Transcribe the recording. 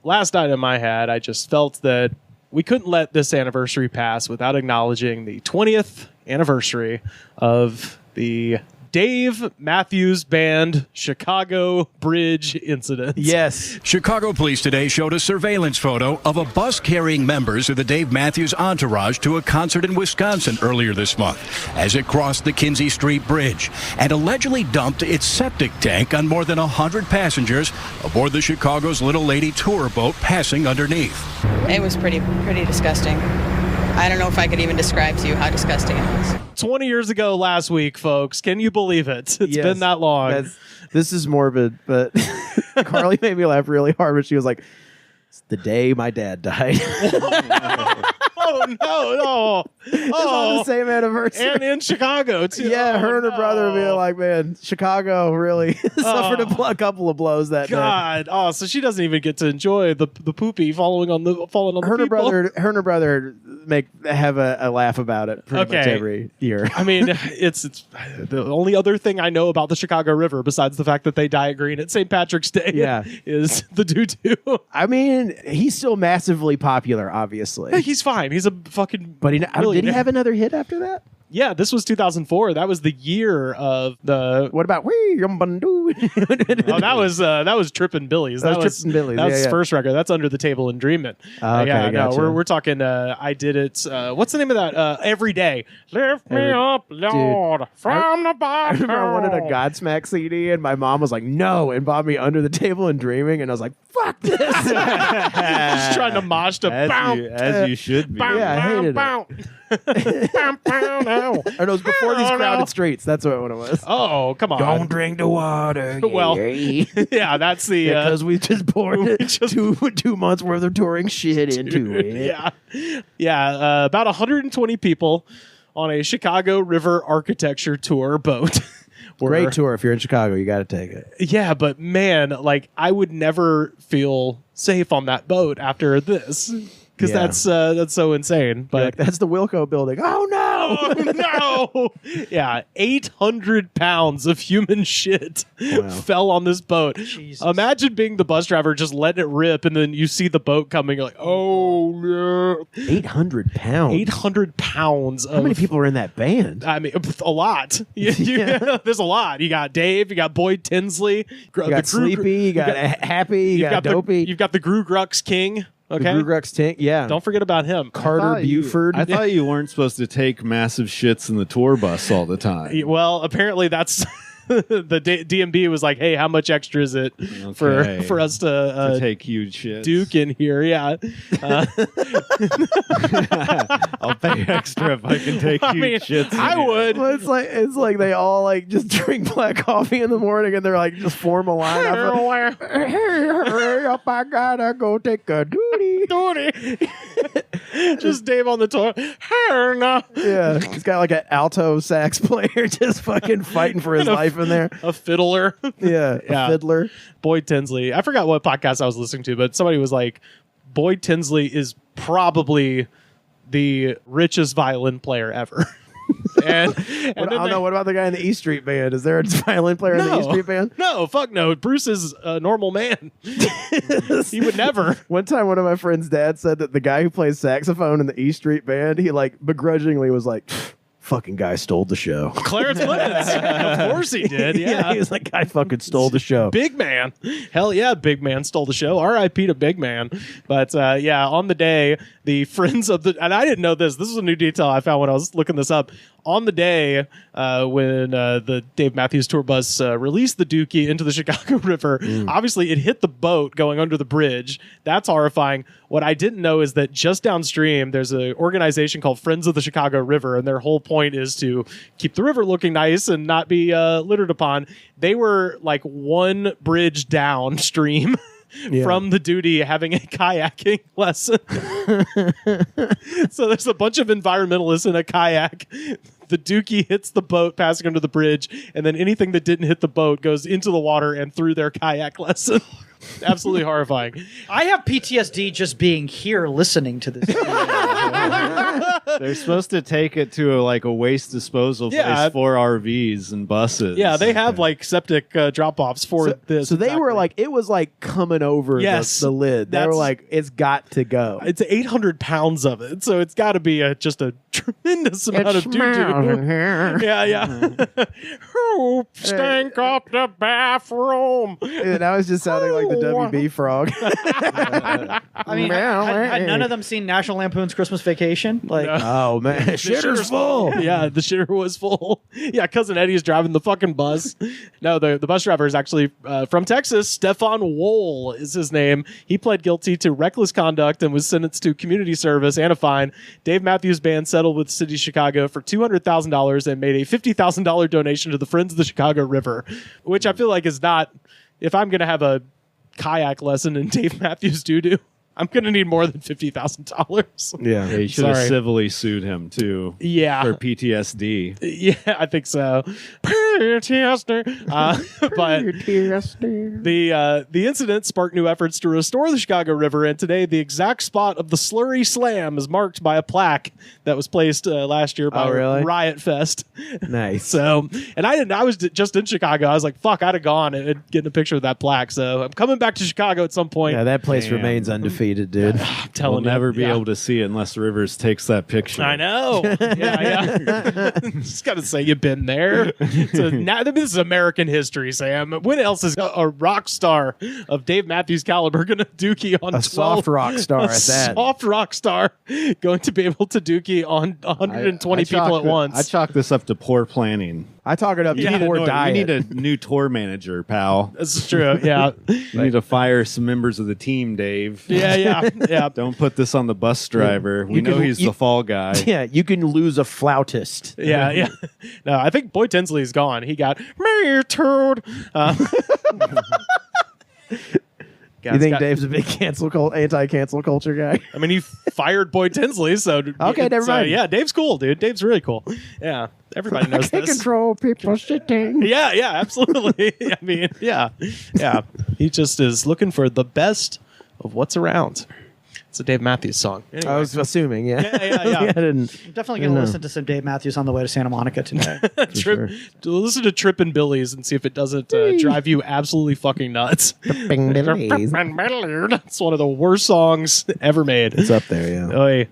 last item I had, I just felt that we couldn't let this anniversary pass without acknowledging the 20th anniversary of the Dave Matthews Band Chicago Bridge incident. Yes. Chicago police today showed a surveillance photo of a bus carrying members of the Dave Matthews entourage to a concert in Wisconsin earlier this month as it crossed the Kinsey Street Bridge and allegedly dumped its septic tank on more than 100 passengers aboard the Chicago's Little Lady tour boat passing underneath. It was pretty disgusting. I don't know if I could even describe to you how disgusting it was. 20 years ago last week, folks. Can you believe it? It's been that long. This is morbid, but Carly made me laugh really hard when she was like, it's the day my dad died. Oh, no. It's on the same anniversary. And in Chicago, too. Yeah, her and her brother being like, man, Chicago really suffered a couple of blows that day. God. Oh, so she doesn't even get to enjoy the poopy falling on the people. Her and her brother have a laugh about it pretty much every year. I mean, it's the only other thing I know about the Chicago River besides the fact that they dye it green at St. Patrick's Day is the doo-doo. I mean, he's still massively popular, obviously. He's fine. He's a fucking But did he have another hit after that? Yeah, this was 2004. That was the year of the. What about Wee Yumbandoo? Oh, that was Trippin' Billy's. That was Trippin' Billy's. That was his first record. That's Under the Table and Dreamin'. Okay, yeah, gotcha. no, we're talking. I did it. What's the name of that? Every Day. Lift me up, Lord, from the bottom. I remember I wanted a Godsmack CD, and my mom was like, "No," and bought me Under the Table and Dreaming, and I was like, "Fuck this!" Just trying to mosh to as you should be. Yeah, I hated it. Or it was before these crowded streets. That's what it was. Oh, come on. Don't drink the water. Well, yeah, that's the... Because we just poured 2 months worth of touring shit into it. Yeah, about 120 people on a Chicago River architecture tour boat. Great tour. If you're in Chicago, you got to take it. Yeah, but man, like I would never feel safe on that boat after this. Because that's so insane. But like, that's the Wilco building. Oh no! Oh no! Yeah, 800 pounds of human shit fell on this boat. Jesus. Imagine being the bus driver, just letting it rip, and then you see the boat coming. You're like, oh no! 800 pounds. 800 pounds. How many people are in that band? I mean, a lot. There's a lot. You got Dave. You got Boyd Tinsley. You got Sleepy. You got Happy. You got Dopey. You've got the Gru Grux King. Okay. The Grugux tank, yeah. Don't forget about him. Carter Buford. I thought you weren't supposed to take massive shits in the tour bus all the time. Well, apparently that's the DMB was like, hey, how much extra is it for us to take huge shits? Duke in here, yeah. I'll pay extra if I can take huge shits. I would. Well, it's like they all like just drink black coffee in the morning and they're like just form a line up. Hurry up, I gotta go take a duty. Just Dave on the tour. Yeah, he's got like an alto sax player just fucking fighting for his life in there. A fiddler. Yeah, a fiddler. Boyd Tinsley. I forgot what podcast I was listening to, but somebody was like, Boyd Tinsley is probably the richest violin player ever. And I don't know. What about the guy in the E Street Band? Is there a violin player in the E Street Band? No, fuck no. Bruce is a normal man. He would never. One time, one of my friend's dad said that the guy who plays saxophone in the E Street Band, he like begrudgingly was like, fucking guy stole the show. Clarence Clemens. Of course he did. Yeah. He was like, I fucking stole the show. Big man. Hell yeah, Big Man stole the show. R.I.P. to Big Man. But yeah, on the day, the friends of the... And I didn't know this. This is a new detail I found when I was looking this up. On the day when the Dave Matthews tour bus released the Dookie into the Chicago River, obviously it hit the boat going under the bridge. That's horrifying. What I didn't know is that just downstream, there's an organization called Friends of the Chicago River, and their whole point is to keep the river looking nice and not be littered upon. They were like one bridge downstream. Yeah. From the duty having a kayaking lesson. So there's a bunch of environmentalists in a kayak. The Dookie hits the boat passing under the bridge, and then anything that didn't hit the boat goes into the water and through their kayak lesson. Absolutely horrifying. I have PTSD just being here listening to this. They're supposed to take it to a waste disposal place for RVs and buses. Yeah, they have like septic drop-offs for this. So they exactly. were like, it was like coming over the lid. They were like, it's got to go. It's 800 pounds of it, so it's got to be just a tremendous amount of doo-doo. Yeah. Who stank up the bathroom? Dude, that was just sounding like the WB frog. I mean, had none of them seen National Lampoon's Christmas Vacation? Like, oh man, shitter's full. Yeah, the shitter was full. Yeah, Cousin Eddie is driving the fucking bus. No, the bus driver is actually from Texas. Stefan Wohl is his name. He pled guilty to reckless conduct and was sentenced to community service and a fine. Dave Matthews Band settled with the city of Chicago for $200,000 and made a $50,000 donation to the Friends of the Chicago River, which I feel like is not. If I'm going to have a kayak lesson in Dave Matthews doo-doo, I'm going to need more than $50,000. Yeah. He should have civilly sued him, too. Yeah. For PTSD. Yeah, I think so. PTSD. But the incident sparked new efforts to restore the Chicago River, and today the exact spot of the Slurry Slam is marked by a plaque that was placed last year by Riot Fest. Nice. So, and I was just in Chicago. I was like, fuck, I'd have gone and getting a picture of that plaque. So I'm coming back to Chicago at some point. Yeah, that place remains undefeated, dude. I'm telling we'll you. never be able to see it unless Rivers takes that picture. I know. Yeah. Just got to say you've been there. So now, this is American history, Sam. When else is a rock star of Dave Matthews caliber going to dookie on A 12? soft rock star at that. Soft rock star going to be able to dookie on 120 people at once. I chalk this up to poor planning. I talk it up to poor diet. You need a new tour manager, pal. This is true. Yeah. You need to fire some members of the team, Dave. Yeah. Don't put this on the bus driver. We know he's the fall guy. Yeah, you can lose a flautist. Yeah. No, I think Boy Tinsley's gone. He got me toad. You think Dave's a big anti-cancel culture guy? I mean, he fired Boy Tinsley, so okay, never mind. Yeah, Dave's cool, dude. Dave's really cool. Yeah, everybody knows I this. control people sitting. Yeah, absolutely. I mean, yeah. He just is looking for the best of what's around. It's a Dave Matthews song. Anyway. I was assuming, yeah. Yeah. I didn't. I'm definitely going to listen to some Dave Matthews on the way to Santa Monica today. Listen to Trippin' Billies and see if it doesn't drive you absolutely fucking nuts. Trippin' Billies. It's one of the worst songs ever made. It's up there, yeah. Oy.